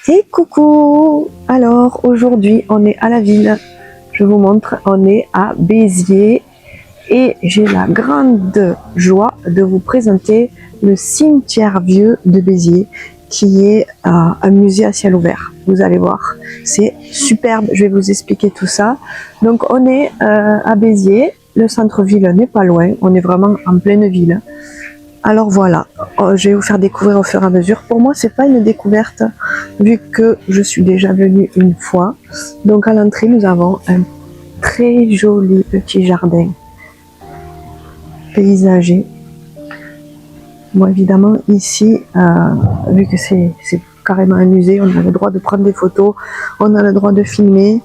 Et coucou! Alors aujourd'hui on est à la ville, je vous montre, on est à Béziers et j'ai la grande joie de vous présenter le cimetière vieux de Béziers qui est un musée à ciel ouvert. Vous allez voir, c'est superbe, je vais vous expliquer tout ça. Donc on est à Béziers, le centre-ville n'est pas loin, on est vraiment en pleine ville. Alors voilà, je vais vous faire découvrir au fur et à mesure. Pour moi, c'est pas une découverte, vu que je suis déjà venue une fois. Donc à l'entrée, nous avons un très joli petit jardin paysager. Bon, évidemment, ici, vu que c'est carrément un musée, on a le droit de prendre des photos, on a le droit de filmer.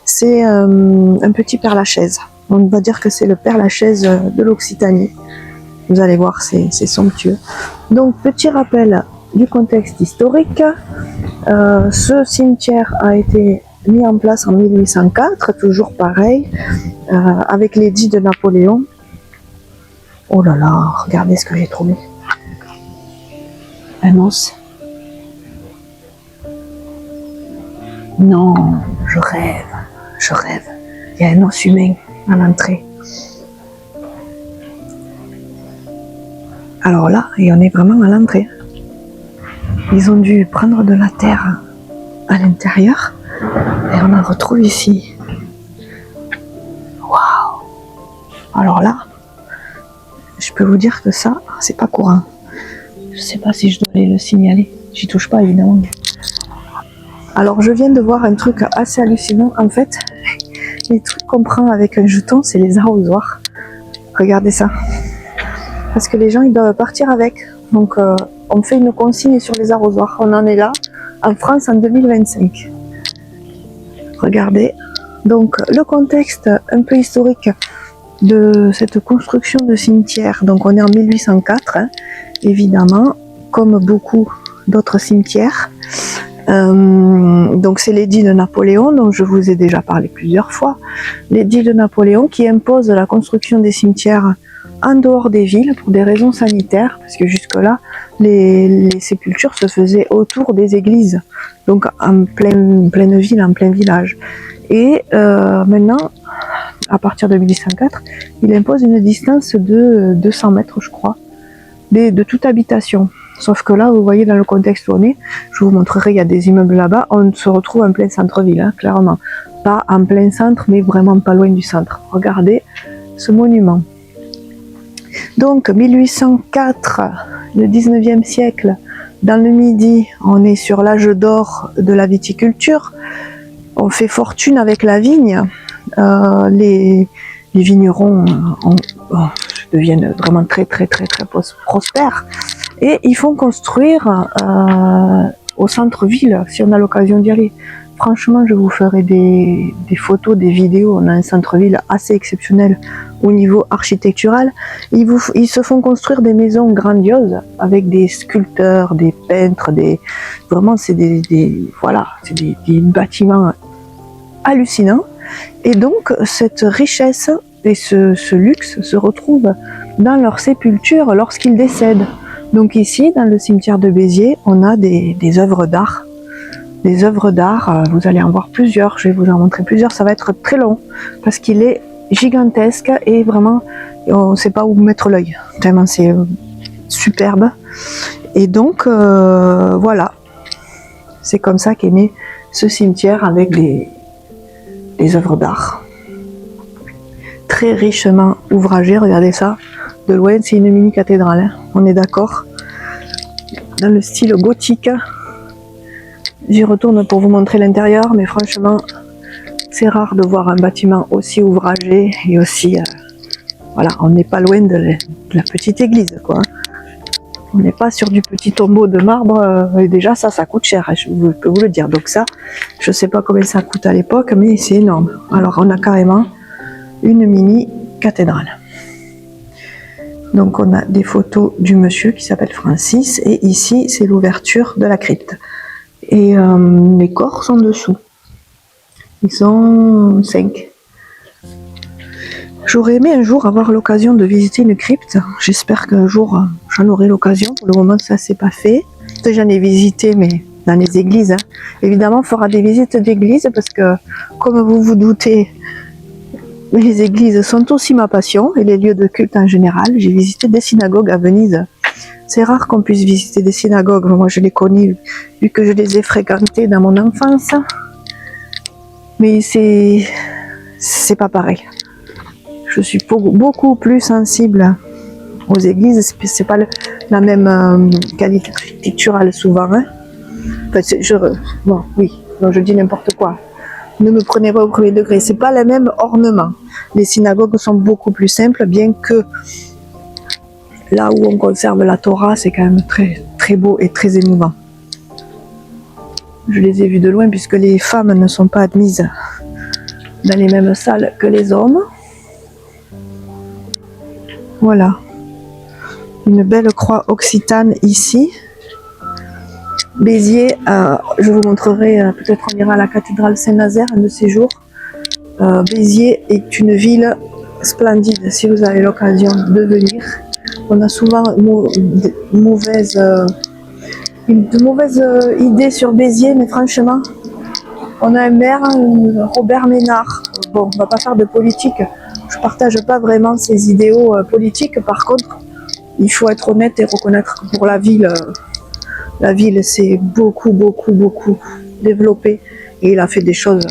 C'est un petit Père-Lachaise. On va dire que c'est le Père-Lachaise de l'Occitanie. Vous allez voir, c'est somptueux. Donc, petit rappel du contexte historique. Ce cimetière a été mis en place en 1804, toujours pareil, avec l'édit de Napoléon. Oh là là, regardez ce que j'ai trouvé. Un os. Non, je rêve, je rêve. Il y a un os humain à l'entrée. Alors là, et on est vraiment à l'entrée. Ils ont dû prendre de la terre à l'intérieur et on en retrouve ici. Waouh! Alors là, je peux vous dire que ça, c'est pas courant. Je sais pas si je dois aller le signaler. J'y touche pas évidemment. Alors je viens de voir un truc assez hallucinant. En fait, les trucs qu'on prend avec un jeton, c'est les arrosoirs. Regardez ça. Parce que les gens ils doivent partir avec. Donc on fait une consigne sur les arrosoirs. On en est là en France en 2025. Regardez. Donc le contexte un peu historique de cette construction de cimetière. Donc on est en 1804, hein, évidemment, comme beaucoup d'autres cimetières. Donc c'est l'édit de Napoléon, dont je vous ai déjà parlé plusieurs fois. L'édit de Napoléon qui impose la construction des cimetières en dehors des villes pour des raisons sanitaires, parce que jusque-là, les sépultures se faisaient autour des églises, donc en pleine ville, en plein village. Et maintenant, à partir de 1804, il impose une distance de 200 mètres, je crois, de toute habitation. Sauf que là, vous voyez dans le contexte où on est, je vous montrerai, il y a des immeubles là-bas, on se retrouve en plein centre-ville, hein, clairement. Pas en plein centre, mais vraiment pas loin du centre. Regardez ce monument. Donc 1804, le 19e siècle, dans le Midi, on est sur l'âge d'or de la viticulture. On fait fortune avec la vigne. Les vignerons deviennent vraiment très prospères. Et ils font construire au centre-ville, si on a l'occasion d'y aller. Franchement, je vous ferai des photos, des vidéos. On a un centre-ville assez exceptionnel au niveau architectural. Ils se font construire des maisons grandioses avec des sculpteurs, des peintres, vraiment c'est des bâtiments hallucinants. Et donc cette richesse et ce luxe se retrouvent dans leur sépulture lorsqu'ils décèdent. Donc ici, dans le cimetière de Béziers, on a des œuvres d'art. Des œuvres d'art, vous allez en voir plusieurs, je vais vous en montrer plusieurs, ça va être très long, parce qu'il est gigantesque et vraiment, on ne sait pas où mettre l'œil. Vraiment, c'est superbe. Et donc, voilà, c'est comme ça qu'est né ce cimetière avec des œuvres d'art. Très richement ouvragé, regardez ça. De loin, c'est une mini-cathédrale, hein, on est d'accord. Dans le style gothique. J'y retourne pour vous montrer l'intérieur, mais franchement, c'est rare de voir un bâtiment aussi ouvragé et aussi... voilà, on n'est pas loin de la petite église, quoi. On n'est pas sur du petit tombeau de marbre, et déjà ça coûte cher, je peux vous le dire. Donc ça, je ne sais pas combien ça coûte à l'époque, mais c'est énorme. Alors on a carrément une mini-cathédrale. Donc on a des photos du monsieur qui s'appelle Francis, et ici c'est l'ouverture de la crypte. Et les corps sont dessous. Ils sont 5. J'aurais aimé un jour avoir l'occasion de visiter une crypte. J'espère qu'un jour j'en aurai l'occasion. Pour le moment, ça s'est pas fait. J'en ai visité, mais dans les églises. Hein. Évidemment, on fera des visites d'églises parce que, comme vous vous doutez, les églises sont aussi ma passion et les lieux de culte en général. J'ai visité des synagogues à Venise. C'est rare qu'on puisse visiter des synagogues. Moi, je les connais vu que je les ai fréquentées dans mon enfance. Mais c'est pas pareil. Je suis beaucoup plus sensible aux églises. C'est pas la même qualité architecturale souvent. Hein. Enfin, bon, oui, non, je dis n'importe quoi. Ne me prenez pas au premier degré. C'est pas le même ornement. Les synagogues sont beaucoup plus simples, bien que là où on conserve la Torah, c'est quand même très, très beau et très émouvant. Je les ai vus de loin puisque les femmes ne sont pas admises dans les mêmes salles que les hommes. Voilà. Une belle croix occitane ici. Béziers, je vous montrerai, peut-être on ira à la cathédrale Saint-Nazaire un de ces jours. Béziers est une ville splendide si vous avez l'occasion de venir. On a souvent de mauvaises idées sur Béziers, mais franchement, on a un maire, Robert Ménard. Bon, on va pas faire de politique. Je partage pas vraiment ses idéaux politiques. Par contre, il faut être honnête et reconnaître que pour la ville s'est beaucoup développée et il a fait des choses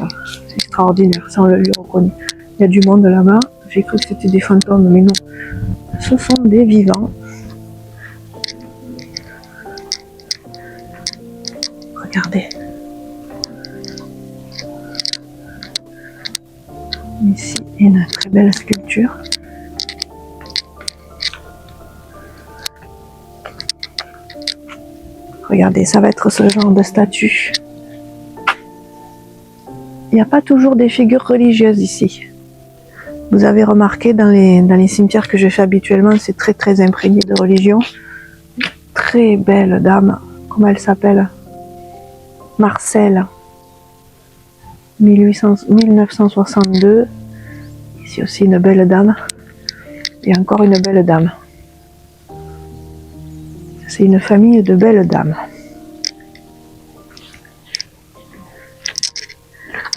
extraordinaires. Ça, on le lui reconnaît. Il y a du monde là-bas. J'ai cru que c'était des fantômes, mais non. Ce sont des vivants. Regardez. Ici, une très belle sculpture. Regardez, ça va être ce genre de statue. Il n'y a pas toujours des figures religieuses ici. Vous avez remarqué dans les cimetières que je fais habituellement, c'est très imprégné de religion. Très belle dame, comment elle s'appelle? Marcel, 1962. Ici aussi une belle dame. Et encore une belle dame. C'est une famille de belles dames.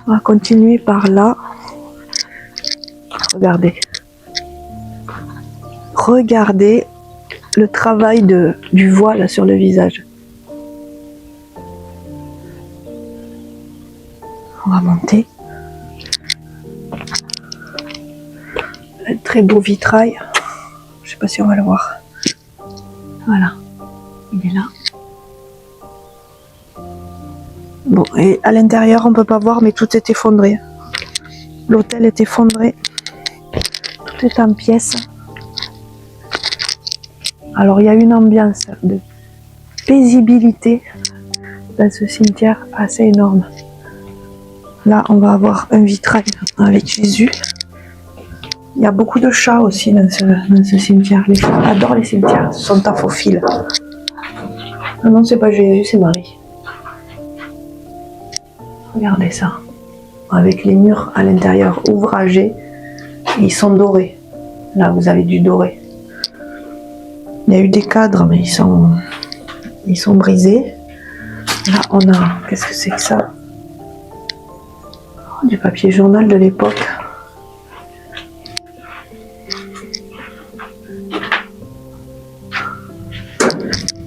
On va continuer par là. Regardez. Regardez le travail du voile sur le visage. On va monter. Un très beau vitrail. Je ne sais pas si on va le voir. Voilà. Il est là. Bon, et à l'intérieur, on ne peut pas voir, mais tout est effondré. L'hôtel est effondré. Tout est en pièces. Alors, il y a une ambiance de paisibilité dans ce cimetière assez énorme. Là, on va avoir un vitrail avec Jésus. Il y a beaucoup de chats aussi dans ce cimetière. Les chats adorent les cimetières. Ce sont taphophiles. Ah non, c'est pas Jésus, c'est Marie. Regardez ça. Avec les murs à l'intérieur ouvragés. Ils sont dorés. Là, vous avez du doré. Il y a eu des cadres, mais ils sont brisés. Là, on a... Qu'est-ce que c'est que ça? Oh, du papier journal de l'époque.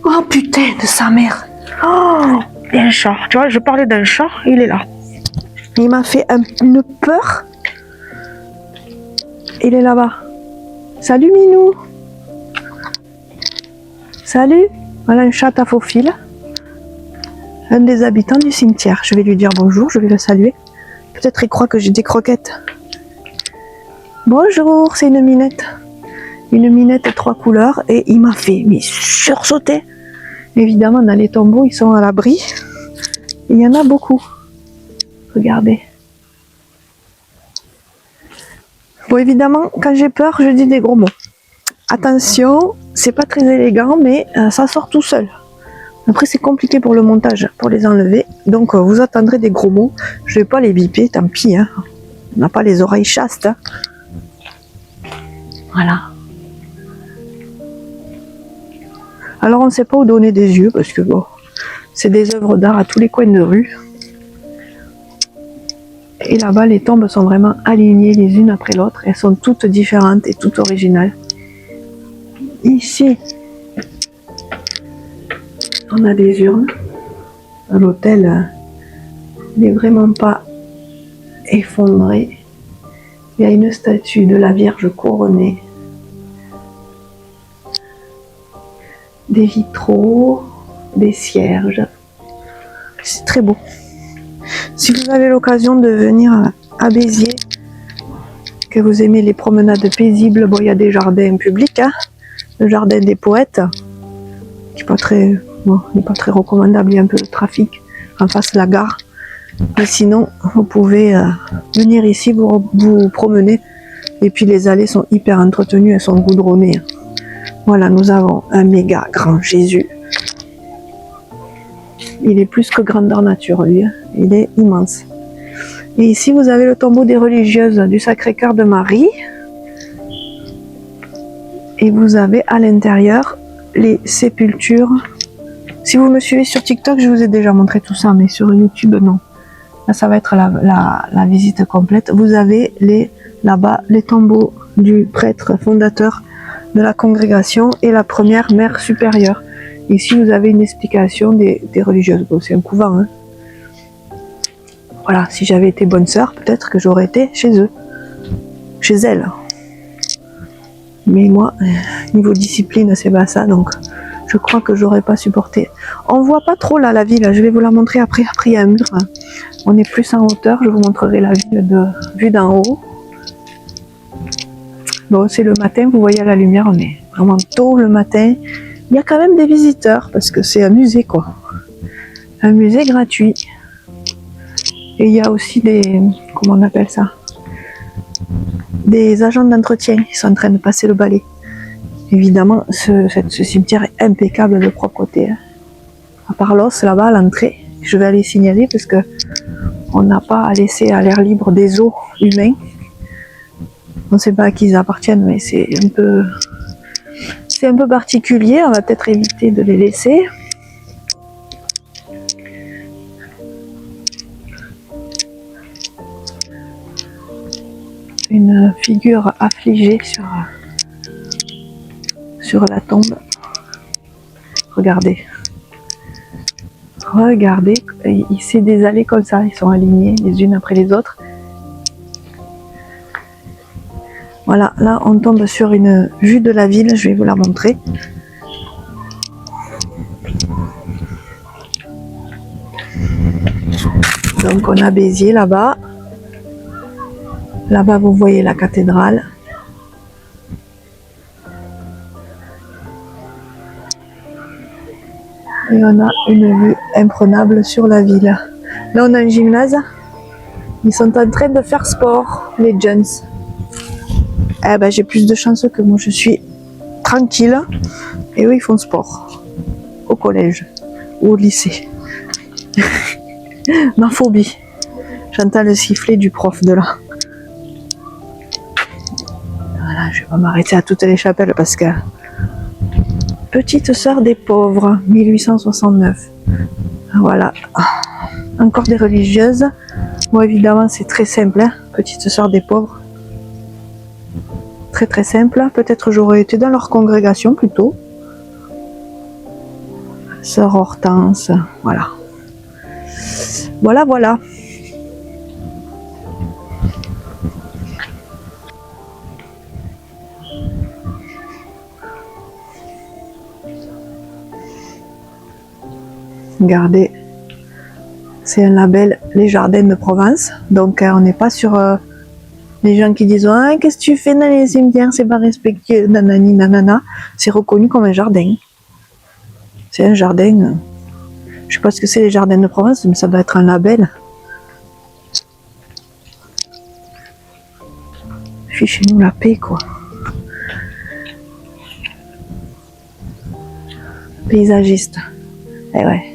Oh putain de sa mère. Oh, il y a un chat. Tu vois, je parlais d'un chat, il est là. Il m'a fait une peur. Il est là-bas. Salut Minou. Salut. Voilà un chat taphophile. Un des habitants du cimetière. Je vais lui dire bonjour, je vais le saluer. Peut-être il croit que j'ai des croquettes. Bonjour, c'est une minette. Une minette 3 couleurs et il m'a fait sursauter. Évidemment, dans les tombeaux, ils sont à l'abri. Il y en a beaucoup. Regardez. Bon, évidemment, quand j'ai peur, je dis des gros mots. Attention, c'est pas très élégant, mais ça sort tout seul. Après, c'est compliqué pour le montage, pour les enlever. Donc, vous attendrez des gros mots. Je vais pas les biper, tant pis. Hein. On n'a pas les oreilles chastes. Hein. Voilà. Alors, on ne sait pas où donner des yeux, parce que bon, C'est des œuvres d'art à tous les coins de rue. Et là-bas, les tombes sont vraiment alignées les unes après l'autre. Elles sont toutes différentes et toutes originales. Ici, on a des urnes. L'hôtel n'est vraiment pas effondré. Il y a une statue de la Vierge couronnée. Des vitraux, des cierges. C'est très beau. Si vous avez l'occasion de venir à Béziers, que vous aimez les promenades paisibles, bon, il y a des jardins publics, hein, le jardin des poètes, qui n'est pas très recommandable, il y a un peu de trafic en face de la gare. Mais sinon, vous pouvez venir ici, vous promener, et puis les allées sont hyper entretenues, elles sont goudronnées. Voilà, nous avons un méga grand Jésus. Il est plus que grandeur nature, lui. Hein. Il est immense. Et ici, vous avez le tombeau des religieuses du Sacré-Cœur de Marie. Et vous avez à l'intérieur les sépultures. Si vous me suivez sur TikTok, je vous ai déjà montré tout ça, mais sur YouTube, non. Là, ça va être la visite complète. Vous avez là-bas les tombeaux du prêtre fondateur de la congrégation et la première mère supérieure. Ici, vous avez une explication des religieuses. Bon, c'est un couvent. Hein. Voilà, si j'avais été bonne sœur, peut-être que j'aurais été chez eux. Chez elles. Mais moi, niveau discipline, c'est pas ça. Donc, je crois que j'aurais pas supporté. On voit pas trop là la ville. Je vais vous la montrer après. Après, il y a un mur. On est plus en hauteur. Je vous montrerai la ville vue d'en haut. Bon, c'est le matin. Vous voyez à la lumière, on est vraiment tôt le matin. Il y a quand même des visiteurs parce que c'est un musée, quoi. Un musée gratuit. Et il y a aussi comment on appelle ça? Des agents d'entretien qui sont en train de passer le balai. Évidemment, ce cimetière est impeccable de propreté. Hein. À part l'os, là-bas, à l'entrée, je vais aller signaler parce que on n'a pas à laisser à l'air libre des os humains. On ne sait pas à qui ils appartiennent, mais c'est un peu particulier. On va peut-être éviter de les laisser. Une figure affligée sur la tombe. Regardez. Regardez, c'est des allées comme ça, ils sont alignés les unes après les autres. Voilà, là on tombe sur une vue de la ville, je vais vous la montrer. Donc on a Béziers là-bas. Là-bas vous voyez la cathédrale. Et on a une vue imprenable sur la ville. Là on a un gymnase. Ils sont en train de faire sport, les jeunes. Eh ben, j'ai plus de chance que moi, je suis tranquille. Et eux, ils font sport. Au collège ou au lycée. Ma phobie. J'entends le sifflet du prof de là. Voilà, je vais pas m'arrêter à toutes les chapelles parce que... Petite sœur des pauvres, 1869. Voilà. Encore des religieuses. Moi, évidemment, c'est très simple. Hein. Petite sœur des pauvres. Très très simple. Peut-être j'aurais été dans leur congrégation plutôt. Sœur Hortense. Voilà. Voilà, voilà. Regardez. C'est un label Les Jardins de Provence. Donc on n'est pas sur les gens qui disent ah, qu'est-ce que tu fais dans les cimetières, c'est pas respectueux, nanani nanana. C'est reconnu comme un jardin. C'est un jardin. Je sais pas ce que c'est les Jardins de Provence, mais ça doit être un label. Fichez-nous la paix, quoi. Paysagiste. Eh ouais.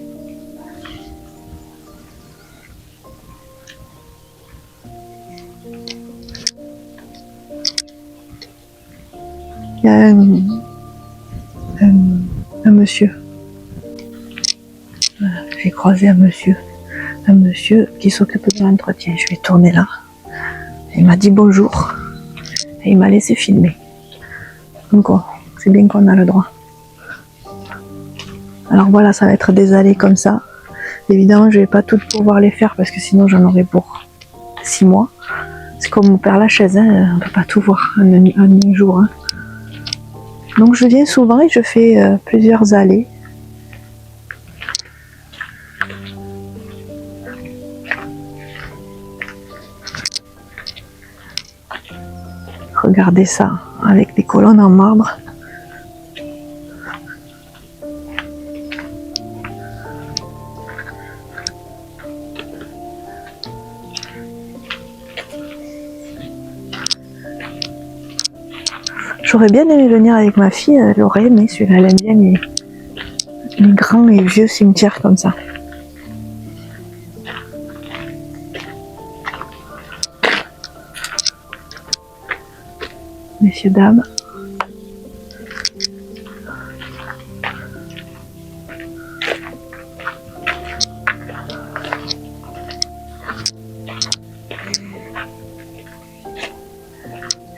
Il y a un monsieur. Voilà, croisé un monsieur qui s'occupe de l'entretien. Je vais tourner là. Il m'a dit bonjour et il m'a laissé filmer. Donc c'est bien qu'on a le droit. Alors voilà, ça va être des allées comme ça. Évidemment, je vais pas toutes pouvoir les faire parce que sinon j'en aurai pour 6 mois. C'est comme mon père Lachaise, hein, on ne peut pas tout voir en un jour. Hein. Donc je viens souvent et je fais plusieurs allées. Regardez ça, avec des colonnes en marbre. J'aurais bien aimé venir avec ma fille, elle aurait aimé celui-là, elle aime bien les grands et vieux cimetières comme ça. Messieurs, dames.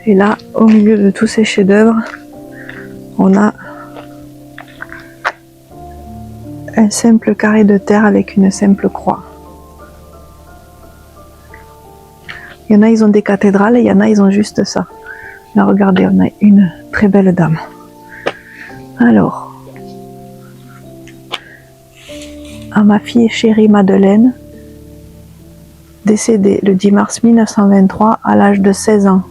Et là, au milieu de tous ces chefs-d'œuvre, on a un simple carré de terre avec une simple croix. Il y en a, ils ont des cathédrales et il y en a, ils ont juste ça. Là, regardez, on a une très belle dame. Alors, à ma fille chérie Madeleine, décédée le 10 mars 1923 à l'âge de 16 ans.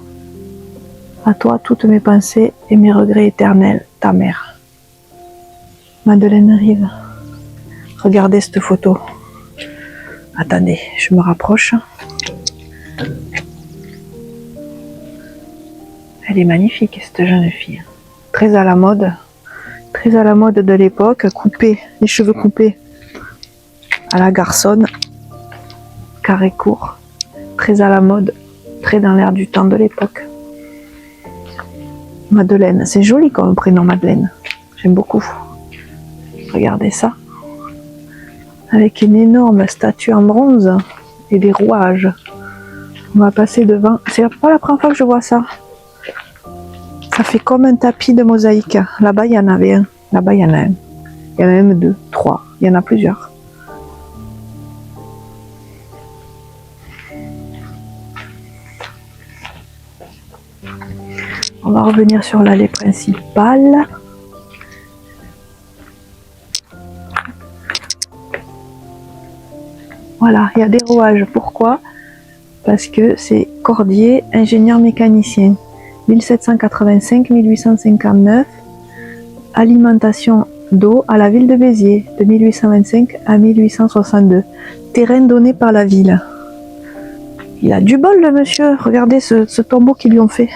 À toi toutes mes pensées et mes regrets éternels, ta mère. Madeleine Rive. Regardez cette photo. Attendez, je me rapproche. Elle est magnifique, cette jeune fille. Très à la mode de l'époque, coupée, les cheveux coupés à la garçonne, carré court, très à la mode, très dans l'air du temps de l'époque. Madeleine, c'est joli comme prénom Madeleine, j'aime beaucoup. Regardez ça, avec une énorme statue en bronze et des rouages. On va passer devant, c'est pas la première fois que je vois ça. Ça fait comme un tapis de mosaïque. Là-bas, il y en avait un. Là-bas, il y en a un. Il y en a même 2, 3. Il y en a plusieurs. On va revenir sur l'allée principale. Voilà, il y a des rouages. Pourquoi? Parce que c'est Cordier, ingénieur mécanicien. 1785-1859, alimentation d'eau à la ville de Béziers, de 1825 à 1862. Terrain donné par la ville. Il a du bol, le monsieur. Regardez ce tombeau qu'ils lui ont fait.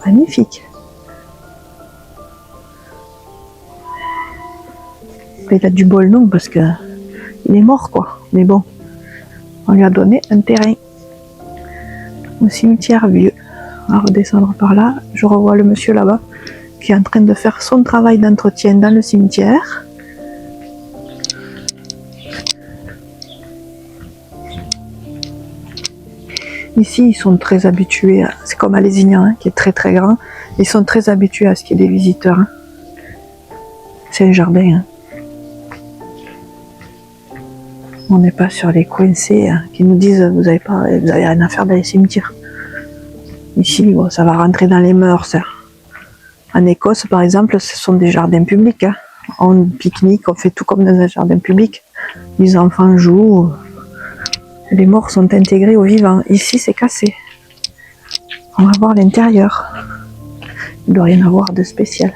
Magnifique. Il a du bol, non, parce que il est mort, quoi. Mais bon, on lui a donné un terrain. Au cimetière vieux. On va redescendre par là. Je revois le monsieur là-bas qui est en train de faire son travail d'entretien dans le cimetière. Ici, ils sont très habitués, c'est comme à Lézignan, hein, qui est très très grand. Ils sont très habitués à ce qu'il y ait des visiteurs. Hein. C'est un jardin. Hein. On n'est pas sur les coincés hein, qui nous disent vous avez rien à faire dans les cimetières. Ici, bon, ça va rentrer dans les mœurs. Hein. En Écosse, par exemple, ce sont des jardins publics. Hein. On pique-nique, on fait tout comme dans un jardin public. Les enfants jouent. Les morts sont intégrés aux vivants. Ici, c'est cassé. On va voir l'intérieur. Il ne doit rien avoir de spécial.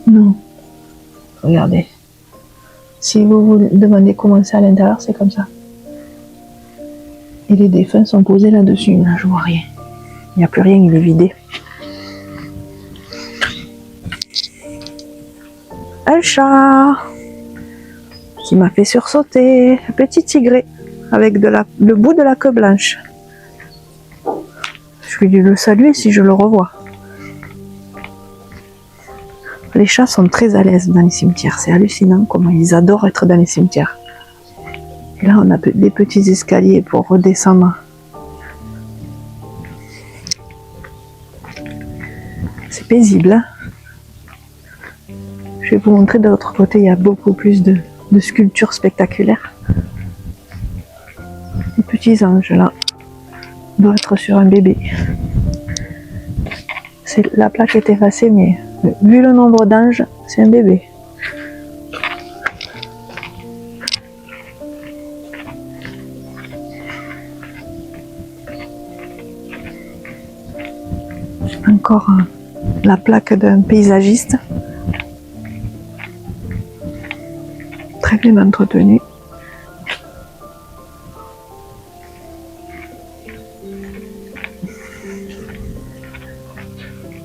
Non. Regardez. Si vous vous demandez comment c'est à l'intérieur, c'est comme ça. Et les défunts sont posés là-dessus. Là, je vois rien. Il n'y a plus rien, il est vidé. Un chat qui m'a fait sursauter. Un petit tigré avec le bout de la queue blanche. Je vais le saluer si je le revois. Les chats sont très à l'aise dans les cimetières. C'est hallucinant comment ils adorent être dans les cimetières. Et là, on a des petits escaliers pour redescendre. C'est paisible, hein. Je vais vous montrer de l'autre côté, il y a beaucoup plus de sculptures spectaculaires. Les petits anges là, doivent être sur un bébé. La plaque est effacée, mais vu le nombre d'anges, c'est un bébé. Encore la plaque d'un paysagiste. Très bien entretenu.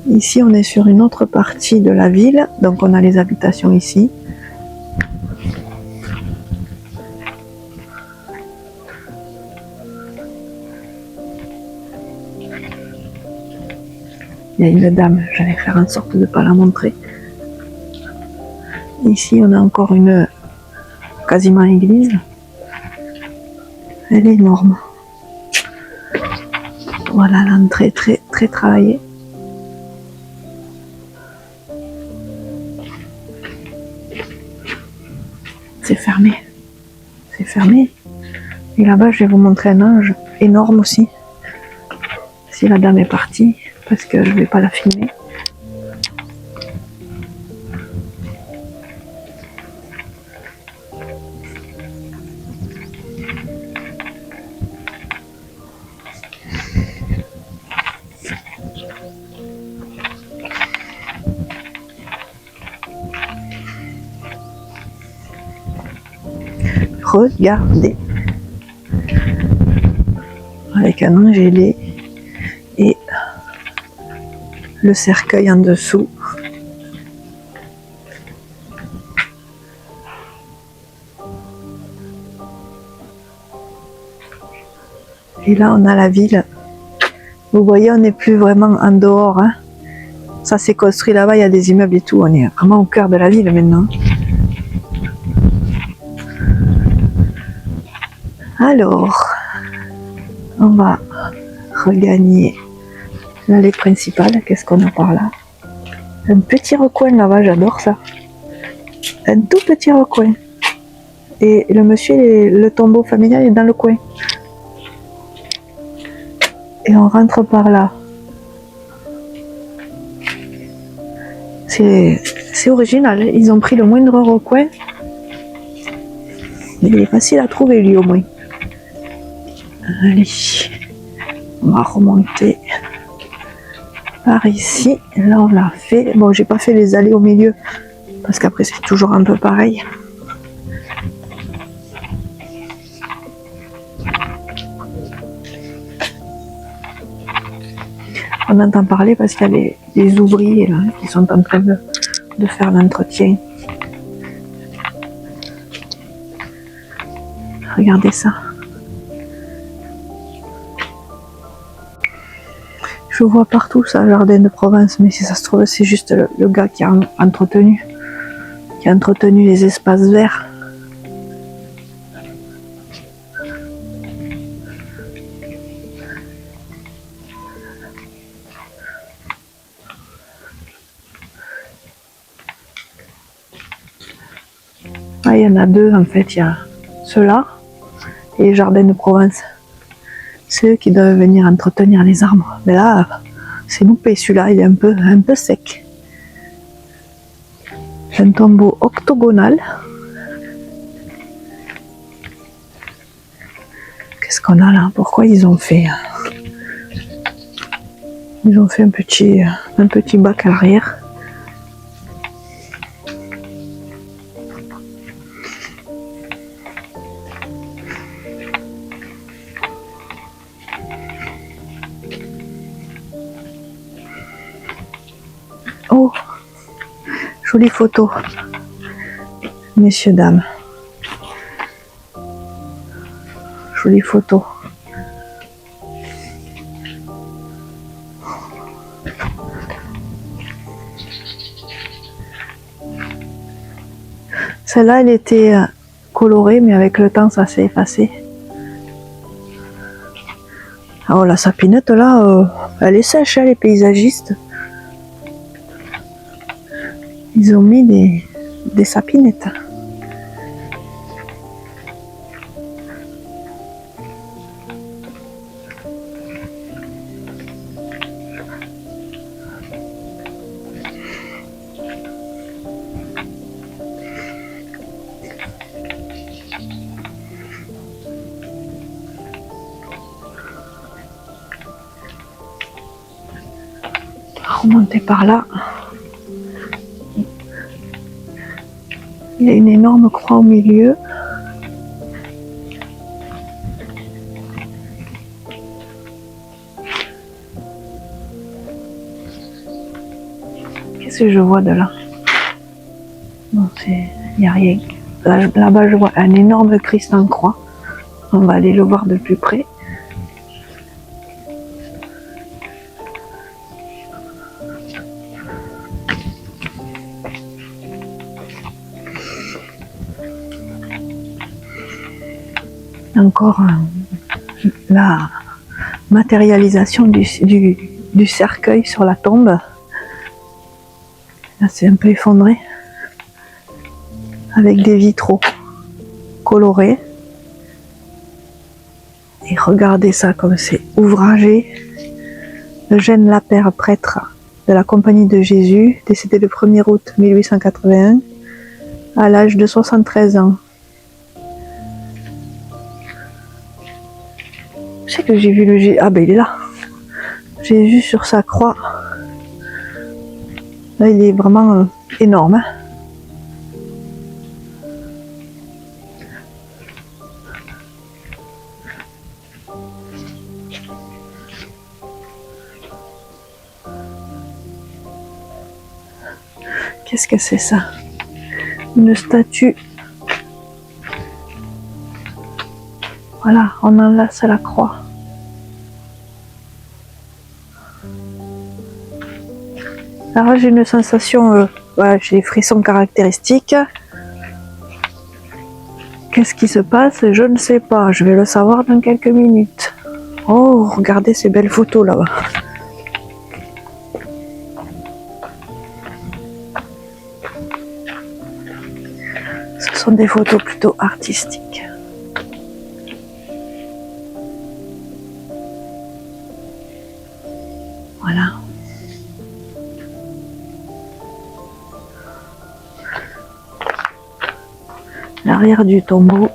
Ici, on est sur une autre partie de la ville, donc on a les habitations ici. Il y a une dame, j'allais faire en sorte de ne pas la montrer. Ici, on a encore une quasiment église. Elle est énorme. Voilà l'entrée très travaillée. C'est fermé. C'est fermé. Et là-bas, je vais vous montrer un ange énorme aussi. Si la dame est partie, parce que je ne vais pas la filmer. Regardez. Avec un angélé et le cercueil en dessous. Et là, on a la ville. Vous voyez, on n'est plus vraiment en dehors, hein. Ça s'est construit là-bas, il y a des immeubles et tout. On est vraiment au cœur de la ville maintenant. Alors, on va regagner l'allée principale. Qu'est-ce qu'on a par là? Un petit recoin là-bas, j'adore ça. Un tout petit recoin. Et le monsieur, le tombeau familial est dans le coin. Et on rentre par là. C'est original, ils ont pris le moindre recoin. Mais il est facile à trouver lui au moins. Allez, on va remonter par ici. Là on l'a fait. Bon, j'ai pas fait les allées au milieu parce qu'après c'est toujours un peu pareil. On entend parler parce qu'il y a des ouvriers là qui sont en train de faire l'entretien. Regardez ça. Je vois partout ça, jardin de Provence, mais si ça se trouve, c'est juste le gars qui a entretenu les espaces verts. Ah, il y en a deux en fait, il y a ceux-là et les jardins de Provence. C'est eux qui doivent venir entretenir les arbres. Mais là, c'est loupé, celui-là, il est un peu sec. Un tombeau octogonal. Qu'est-ce qu'on a là? Pourquoi ils ont fait un petit bac à l'arrière. Oh, jolie photo, messieurs, dames. Jolie photo. Celle-là, elle était colorée, mais avec le temps, ça s'est effacé. Oh, la sapinette, là, elle est sèche, hein, les paysagistes. Ils ont mis des sapinettes. Remonter par là. Il y a une énorme croix au milieu. Qu'est-ce que je vois de là? Non, il n'y a rien. Là-bas, je vois un énorme Christ en croix. On va aller le voir de plus près. Encore la matérialisation du cercueil sur la tombe. Là, c'est un peu effondré. Avec des vitraux colorés. Et regardez ça comme c'est ouvragé. Eugène Lapère, prêtre de la Compagnie de Jésus, décédé le 1er août 1881, à l'âge de 73 ans. Je sais que j'ai vu le Jésus. Ah ben il est là. Jésus sur sa croix. Là il est vraiment énorme. Hein. Qu'est-ce que c'est ça? Une statue. Voilà, on enlace la croix. Alors j'ai une sensation, voilà, j'ai des frissons caractéristiques. Qu'est-ce qui se passe? Je ne sais pas, je vais le savoir dans quelques minutes. Oh, regardez ces belles photos là-bas. Ce sont des photos plutôt artistiques. Voilà. L'arrière du tombeau.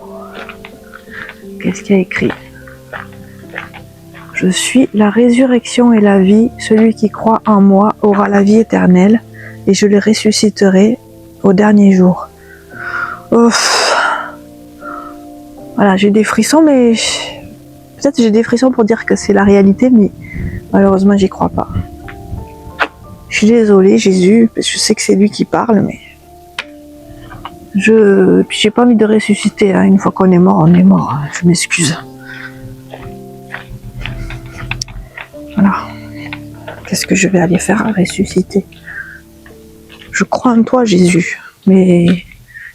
Qu'est-ce qu'il y a écrit? Je suis la résurrection et la vie. Celui qui croit en moi aura la vie éternelle et je le ressusciterai au dernier jour. Ouf. Voilà, j'ai des frissons, mais peut-être j'ai des frissons pour dire que c'est la réalité, mais malheureusement, j'y crois pas. Je suis désolée, Jésus, parce que je sais que c'est lui qui parle, mais puis j'ai pas envie de ressusciter. Hein. Une fois qu'on est mort, on est mort. Hein. Je m'excuse. Voilà. Qu'est-ce que je vais aller faire à ressusciter? Je crois en toi, Jésus, mais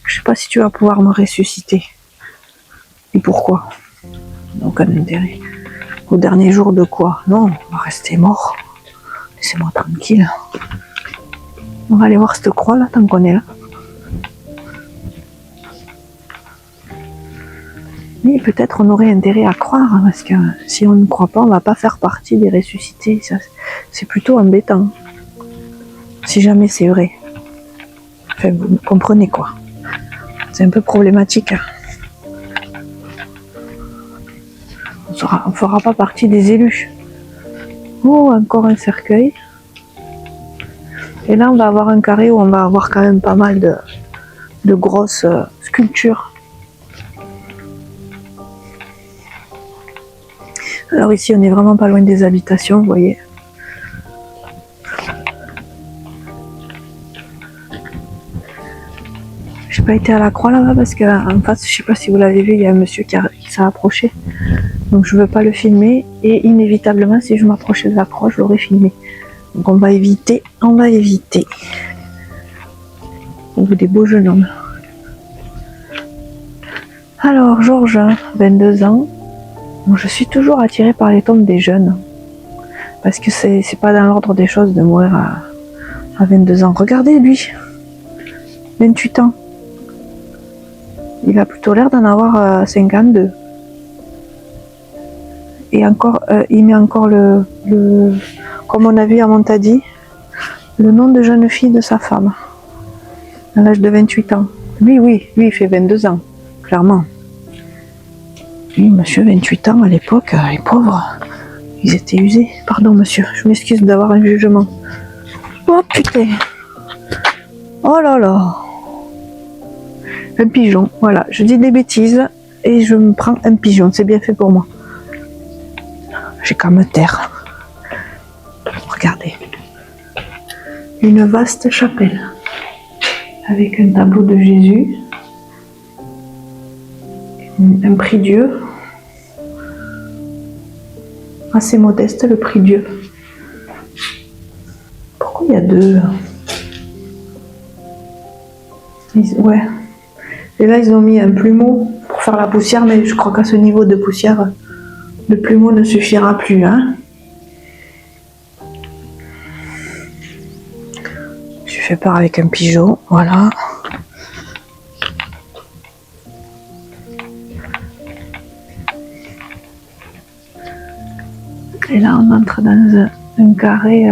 je sais pas si tu vas pouvoir me ressusciter. Et pourquoi? Aucun intérêt. Au dernier jour de quoi? Non, on va rester mort. Laissez-moi tranquille. On va aller voir cette croix là, tant qu'on est là. Mais peut-être on aurait intérêt à croire, hein, parce que si on ne croit pas, on ne va pas faire partie des ressuscités. Ça, c'est plutôt embêtant. Si jamais c'est vrai. Enfin, vous comprenez quoi. C'est un peu problématique. Hein. On ne fera pas partie des élus. Oh, encore un cercueil. Et là, on va avoir un carré où on va avoir quand même pas mal de grosses sculptures. Alors ici, on n'est vraiment pas loin des habitations, vous voyez. J'ai pas été à la croix là-bas parce qu'en face, je sais pas si vous l'avez vu, il y a un monsieur qui s'est approché. Donc je veux pas le filmer et inévitablement, si je m'approchais de la croix, je l'aurais filmé. Donc on va éviter. Au bout des beaux jeunes hommes. Alors, Georges, 22 ans. Bon, je suis toujours attirée par les tombes des jeunes. Parce que c'est pas dans l'ordre des choses de mourir à 22 ans. Regardez lui, 28 ans. Il a plutôt l'air d'en avoir 52. Et encore, il met encore comme on a vu à Montadi, le nom de jeune fille de sa femme, à l'âge de 28 ans. Lui, il fait 22 ans, clairement. Lui, monsieur, 28 ans à l'époque, les pauvres, ils étaient usés. Pardon, monsieur, je m'excuse d'avoir un jugement. Oh putain! Oh là là! Un pigeon, voilà, je dis des bêtises et je me prends un pigeon, c'est bien fait pour moi. J'ai qu'à me taire. Regardez. Une vaste chapelle avec un tableau de Jésus, un prie-dieu, assez modeste le prie-dieu. Pourquoi il y a deux? Ouais. Et là ils ont mis un plumeau pour faire la poussière, mais je crois qu'à ce niveau de poussière, le plumeau ne suffira plus, hein. Je fais peur avec un pigeon, voilà. Et là, on entre dans un carré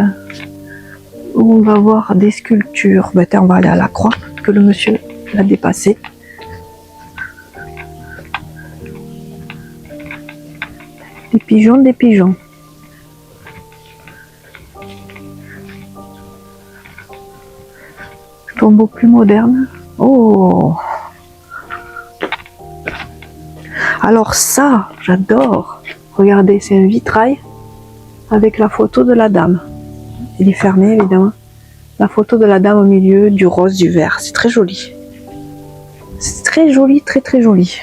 où on va voir des sculptures. Ben, on va aller à la croix, que le monsieur l'a dépassé. Des pigeons, des pigeons. Tombeau plus moderne. Oh! Alors ça, j'adore. Regardez, c'est un vitrail avec la photo de la dame. Il est fermé, évidemment. La photo de la dame au milieu, du rose, du vert. C'est très joli. C'est très joli, très très joli.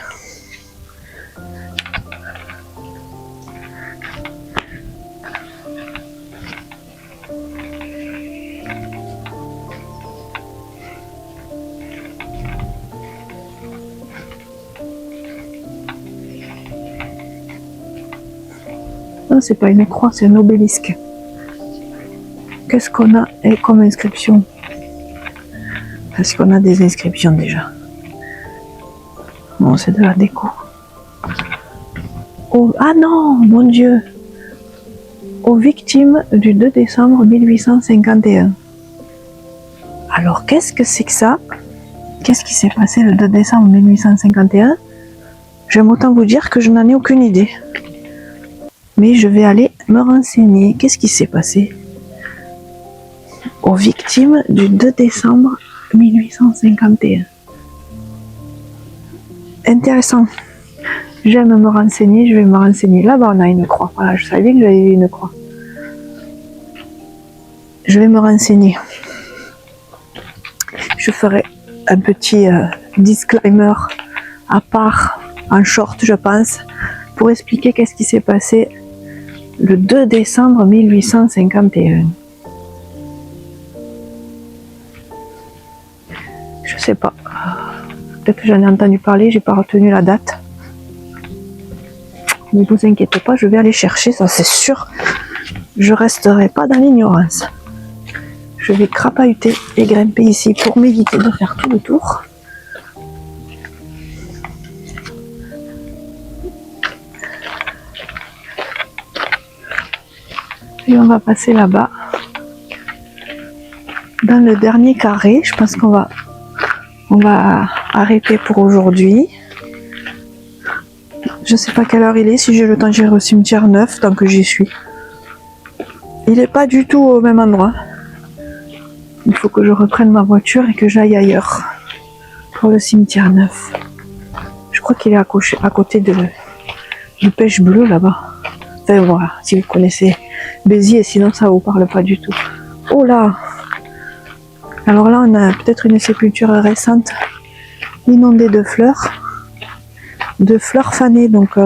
Non, c'est pas une croix, c'est un obélisque. Qu'est-ce qu'on a comme inscription? Est-ce qu'on a des inscriptions déjà? Bon, c'est de la déco. Oh, ah non, mon Dieu! Aux victimes du 2 décembre 1851. Alors, qu'est-ce que c'est que ça? Qu'est-ce qui s'est passé le 2 décembre 1851? J'aime autant vous dire que je n'en ai aucune idée. Mais je vais aller me renseigner. Qu'est-ce qui s'est passé aux victimes du 2 décembre 1851? Intéressant. J'aime me renseigner, je vais me renseigner. Là-bas, on a une croix. Voilà, je savais que j'avais une croix. Je vais me renseigner. Je ferai un petit disclaimer à part, en short, je pense, pour expliquer qu'est-ce qui s'est passé le 2 décembre 1851. Je sais pas. Peut-être que j'en ai entendu parler, j'ai pas retenu la date. Ne vous inquiétez pas, je vais aller chercher, ça c'est sûr. Je resterai pas dans l'ignorance. Je vais crapahuter et grimper ici pour m'éviter de faire tout le tour. Et on va passer là-bas. Dans le dernier carré, je pense qu'on va arrêter pour aujourd'hui. Je sais pas quelle heure il est, si j'ai le temps j'irai au cimetière neuf tant que j'y suis. Il est pas du tout au même endroit. Il faut que je reprenne ma voiture et que j'aille ailleurs pour le cimetière neuf. Je crois qu'il est à côté du Pêche Bleu là-bas. Enfin voilà, si vous connaissez Béziers, sinon ça vous parle pas du tout. Oh là! Alors là on a peut-être une sépulture récente inondée de fleurs fanées, donc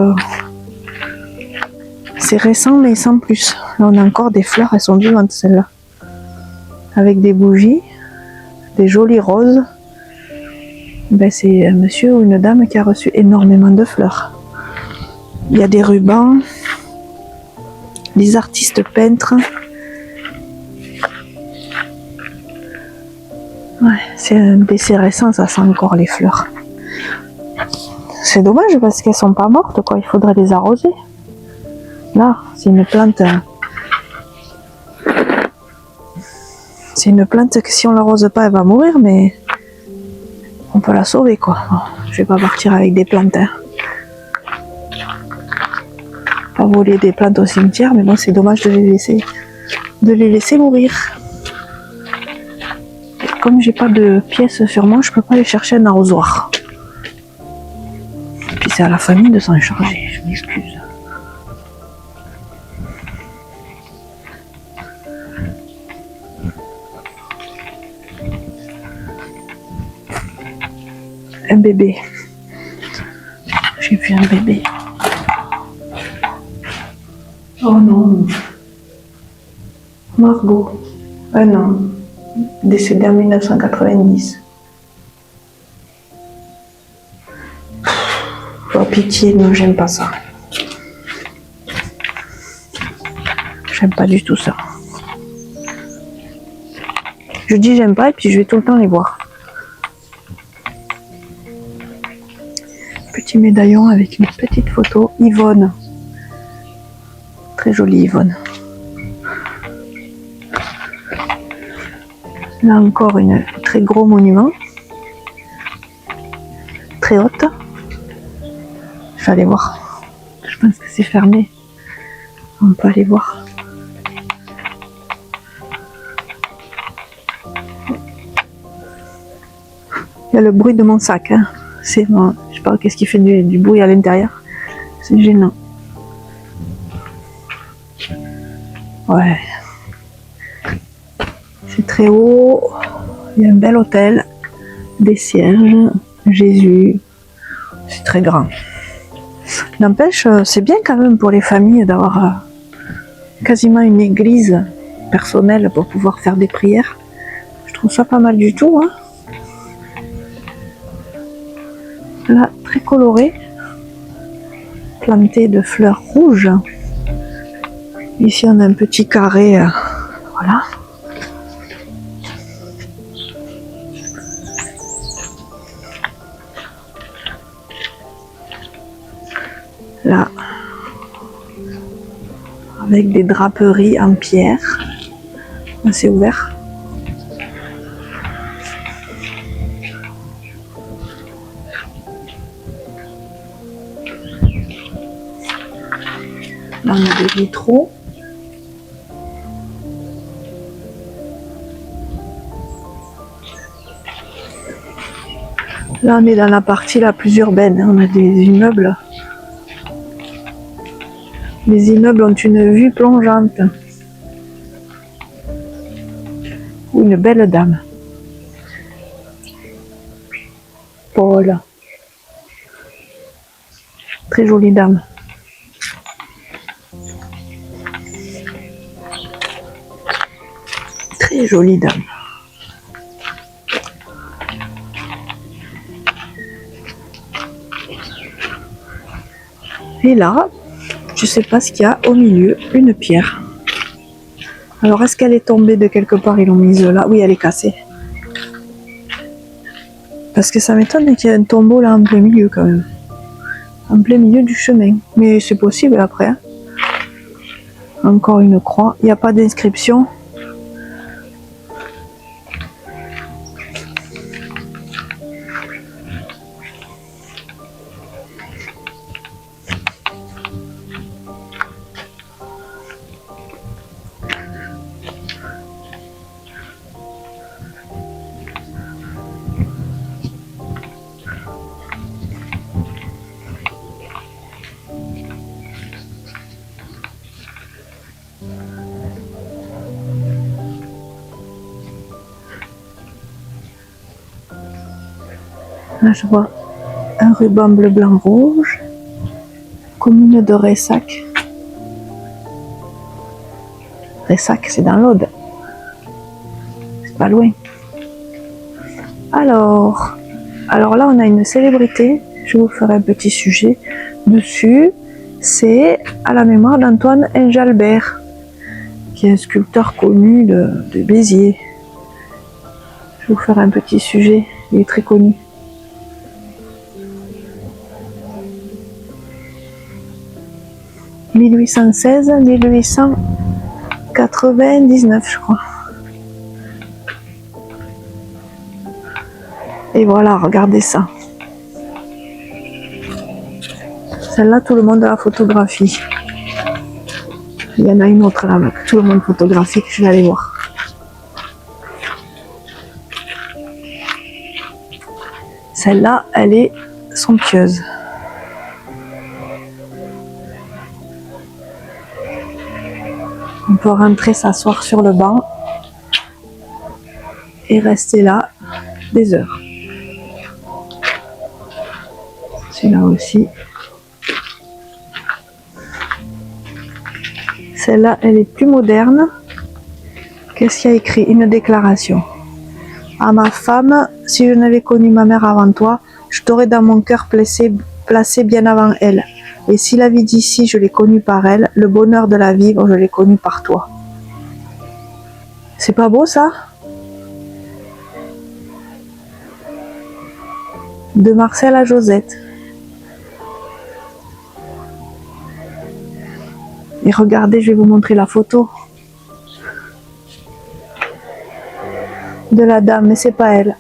c'est récent mais sans plus. Là on a encore des fleurs, elles sont vivantes celles-là. Avec des bougies, des jolies roses. Ben, c'est un monsieur ou une dame qui a reçu énormément de fleurs. Il y a des rubans, des artistes peintres. Ouais, c'est un décès récent, ça sent encore les fleurs. C'est dommage parce qu'elles sont pas mortes, quoi. Il faudrait les arroser. Là, c'est une plante. C'est une plante que si on l'arrose pas, elle va mourir, mais on peut la sauver, quoi. Bon, je vais pas partir avec des plantes. Hein. Pas voler des plantes au cimetière, mais bon, c'est dommage de les laisser mourir. Comme j'ai pas de pièces sur moi, je peux pas aller chercher un arrosoir. Puis c'est à la famille de s'en charger, je m'excuse. Un bébé. J'ai vu un bébé. Oh non. Margot. Un an. Décédé en 1990. Oh pitié, non, j'aime pas ça. J'aime pas du tout ça. Je dis j'aime pas et puis je vais tout le temps les voir. Petit médaillon avec une petite photo. Yvonne. Très jolie Yvonne. Là encore un très gros monument. Très haute. Je vais aller voir. Je pense que c'est fermé. On peut aller voir. Il y a le bruit de mon sac. Hein. C'est bon. Je sais pas qu'est-ce qui fait du bruit à l'intérieur. C'est gênant. Ouais. C'est très haut. Il y a un bel hôtel. Des cierges. Jésus. C'est très grand. N'empêche, c'est bien quand même pour les familles d'avoir quasiment une église personnelle pour pouvoir faire des prières. Je trouve ça pas mal du tout. Hein. Là, très coloré. Planté de fleurs rouges. Ici, on a un petit carré. Voilà. Là, avec des draperies en pierre, assez ouvert. Là, on a des vitraux. Là, on est dans la partie la plus urbaine. On a des immeubles. Les immeubles ont une vue plongeante. Ou une belle dame. Paul. Très jolie dame. Très jolie dame. Et là, je sais pas ce qu'il y a au milieu, une pierre. Alors est-ce qu'elle est tombée de quelque part, ils l'ont mise là? Oui, elle est cassée. Parce que ça m'étonne qu'il y ait un tombeau là en plein milieu quand même. En plein milieu du chemin. Mais c'est possible après. Hein. Encore une croix. Il n'y a pas d'inscription. Là, je vois un ruban bleu, blanc, rouge. Commune de Ressac. Ressac, c'est dans l'Aude. C'est pas loin. Alors, Alors là, on a une célébrité. Je vous ferai un petit sujet dessus. C'est à la mémoire d'Antoine Enjalbert, qui est un sculpteur connu de Béziers. Je vous ferai un petit sujet. Il est très connu. « 1816-1899, je crois. » Et voilà, regardez ça. Celle-là, tout le monde a la photographie. Il y en a une autre là-bas, que tout le monde photographie, que je vais aller voir. Celle-là, elle est somptueuse. On peut rentrer, s'asseoir sur le banc et rester là des heures. Celui-là aussi. Celle-là, elle est plus moderne. Qu'est-ce qu'il y a écrit? Une déclaration. À ma femme, si je n'avais connu ma mère avant toi, je t'aurais dans mon cœur placé bien avant elle. Et si la vie d'ici, je l'ai connue par elle, le bonheur de la vivre, je l'ai connu par toi. C'est pas beau ça? De Marcel à Josette. Et regardez, je vais vous montrer la photo de la dame, mais c'est pas elle.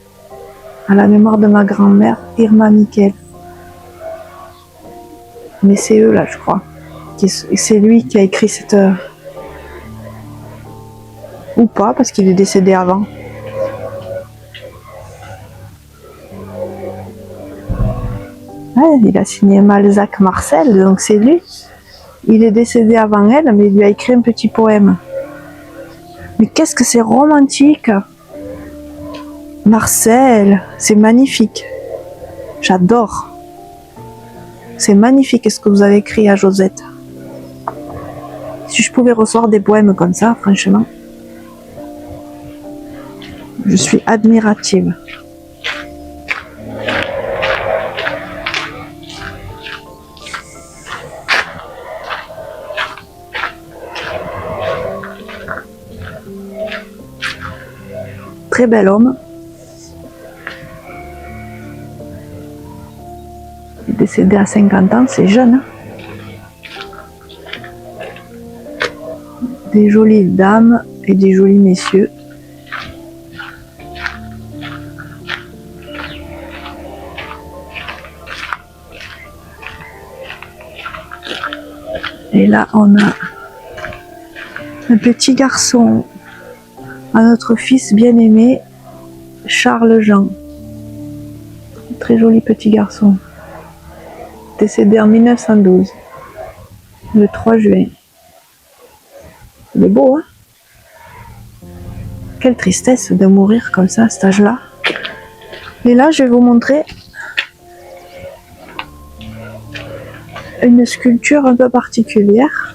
À la mémoire de ma grand-mère, Irma Miquel. Mais c'est eux là, je crois. C'est lui qui a écrit cette... Ou pas, parce qu'il est décédé avant. Ouais, il a signé Malzac Marcel, donc c'est lui. Il est décédé avant elle, mais il lui a écrit un petit poème. Mais qu'est-ce que c'est romantique! Marcel, c'est magnifique. J'adore. C'est magnifique ce que vous avez écrit à Josette. Si je pouvais recevoir des poèmes comme ça, franchement, je suis admirative. Très bel homme. Décédé à 50 ans, c'est jeune. Hein. Des jolies dames et des jolis messieurs. Et là, on a un petit garçon, à notre fils bien-aimé, Charles Jean. Très joli petit garçon. Décédé en 1912, le 3 juin. Il est beau, hein? Quelle tristesse de mourir comme ça à cet âge-là. Et là, je vais vous montrer une sculpture un peu particulière,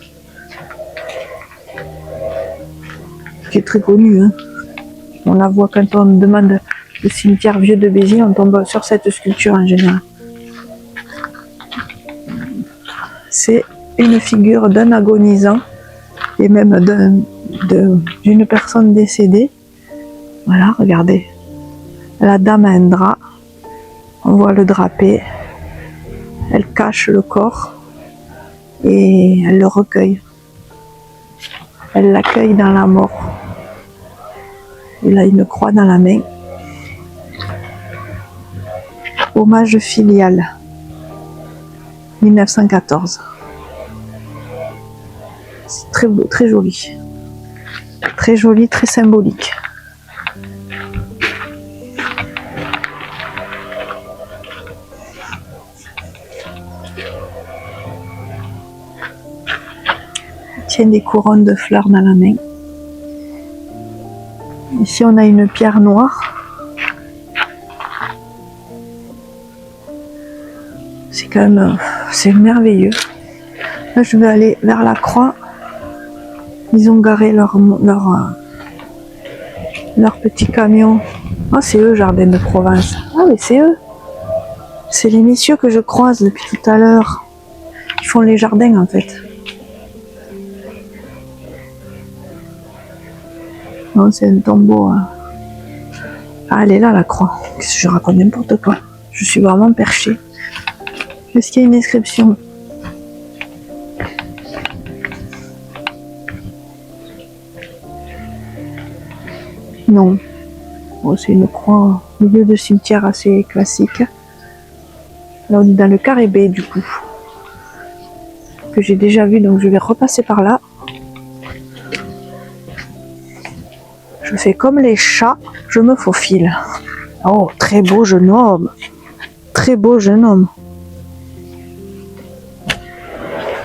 qui est très connue. Hein. On la voit quand on demande le cimetière vieux de Béziers, on tombe sur cette sculpture en général. C'est une figure d'un agonisant et même d'une personne décédée. Voilà, regardez. La dame a un drap. On voit le drapé. Elle cache le corps et elle le recueille. Elle l'accueille dans la mort. Il a une croix dans la main. Hommage filial. 1914. C'est très beau, très joli. Très joli, très symbolique. Il tient des couronnes de fleurs dans la main. Ici, on a une pierre noire. C'est quand même, c'est merveilleux. Là, je vais aller vers la croix. Ils ont garé leur petit camion. Ah, c'est eux, Jardin de Provence. Ah, mais c'est eux. C'est les messieurs que je croise depuis tout à l'heure. Ils font les jardins en fait. Non, c'est un tombeau. Hein. Ah, elle est là la croix. Qu'est-ce que je raconte n'importe quoi. Je suis vraiment perchée. Est-ce qu'il y a une inscription? Non. Bon, c'est une croix au milieu de cimetière assez classique. Là, on est dans le carré B du coup. Que j'ai déjà vu, donc je vais repasser par là. Je fais comme les chats, je me faufile. Oh, très beau jeune homme. Très beau jeune homme.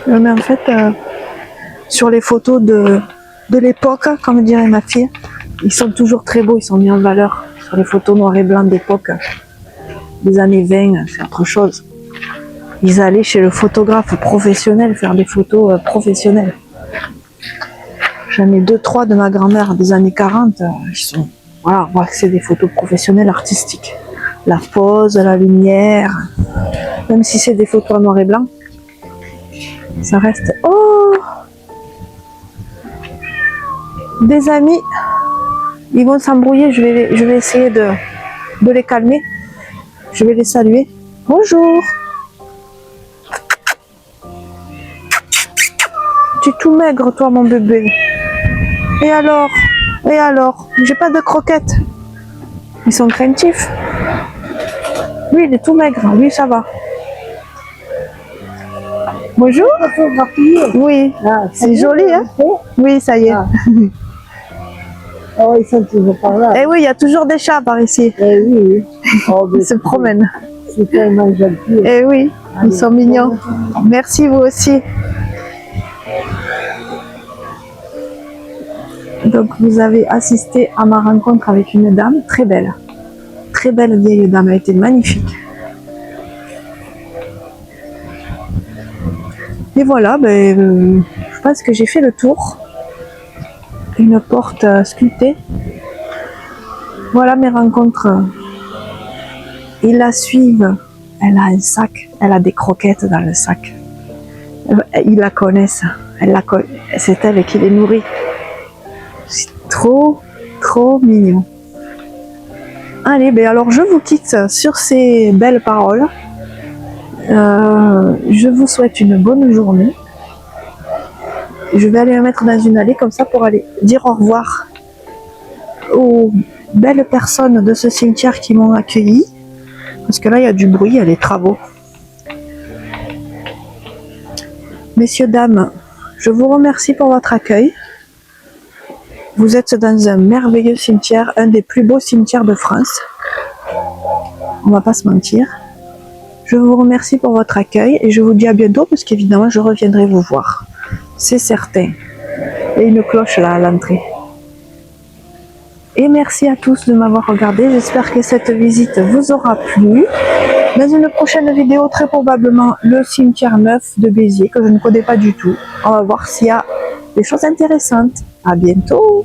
Mais en fait, sur les photos de l'époque, comme dirait ma fille, ils sont toujours très beaux, ils sont mis en valeur. Sur les photos noir et blanc d'époque, des années 20, c'est autre chose. Ils allaient chez le photographe professionnel faire des photos professionnelles. J'en ai 2-3 de ma grand-mère des années 40. Ils sont, voilà, on voit que c'est des photos professionnelles artistiques. La pose, la lumière, même si c'est des photos en noir et blanc, ça reste... Oh! Des amis, ils vont s'embrouiller, je vais essayer de les calmer. Je vais les saluer. Bonjour! Tu es tout maigre, toi, mon bébé. Et alors? Et alors? J'ai pas de croquettes. Ils sont craintifs. Lui, il est tout maigre. Lui, ça va. Bonjour. Oui. Ah, c'est joli, hein? Oui, ça y est. Ah. Oh, ils sont toujours par là. Eh oui, il y a toujours des chats par ici. Eh oui. Oh, ils se promènent. C'est tellement gentil. Eh oui, ils sont mignons. Merci, vous aussi. Donc, vous avez assisté à ma rencontre avec une dame très belle. Très belle vieille dame, elle était magnifique. Et voilà, je pense que j'ai fait le tour. Une porte sculptée. Voilà mes rencontres. Ils la suivent. Elle a un sac. Elle a des croquettes dans le sac. Ils la connaissent. C'est elle qui les nourrit. C'est trop, trop mignon. Allez, alors je vous quitte sur ces belles paroles. Je vous souhaite une bonne journée. Je vais aller me mettre dans une allée comme ça pour aller dire au revoir aux belles personnes de ce cimetière qui m'ont accueilli. Parce que là, il y a du bruit, il y a des travaux. Messieurs, dames, je vous remercie pour votre accueil. Vous êtes dans un merveilleux cimetière, un des plus beaux cimetières de France. On va pas se mentir. Je vous remercie pour votre accueil et je vous dis à bientôt parce qu'évidemment, je reviendrai vous voir. C'est certain. Il y a une cloche là à l'entrée. Et merci à tous de m'avoir regardé. J'espère que cette visite vous aura plu. Dans une prochaine vidéo, très probablement le cimetière neuf de Béziers que je ne connais pas du tout. On va voir s'il y a des choses intéressantes. À bientôt!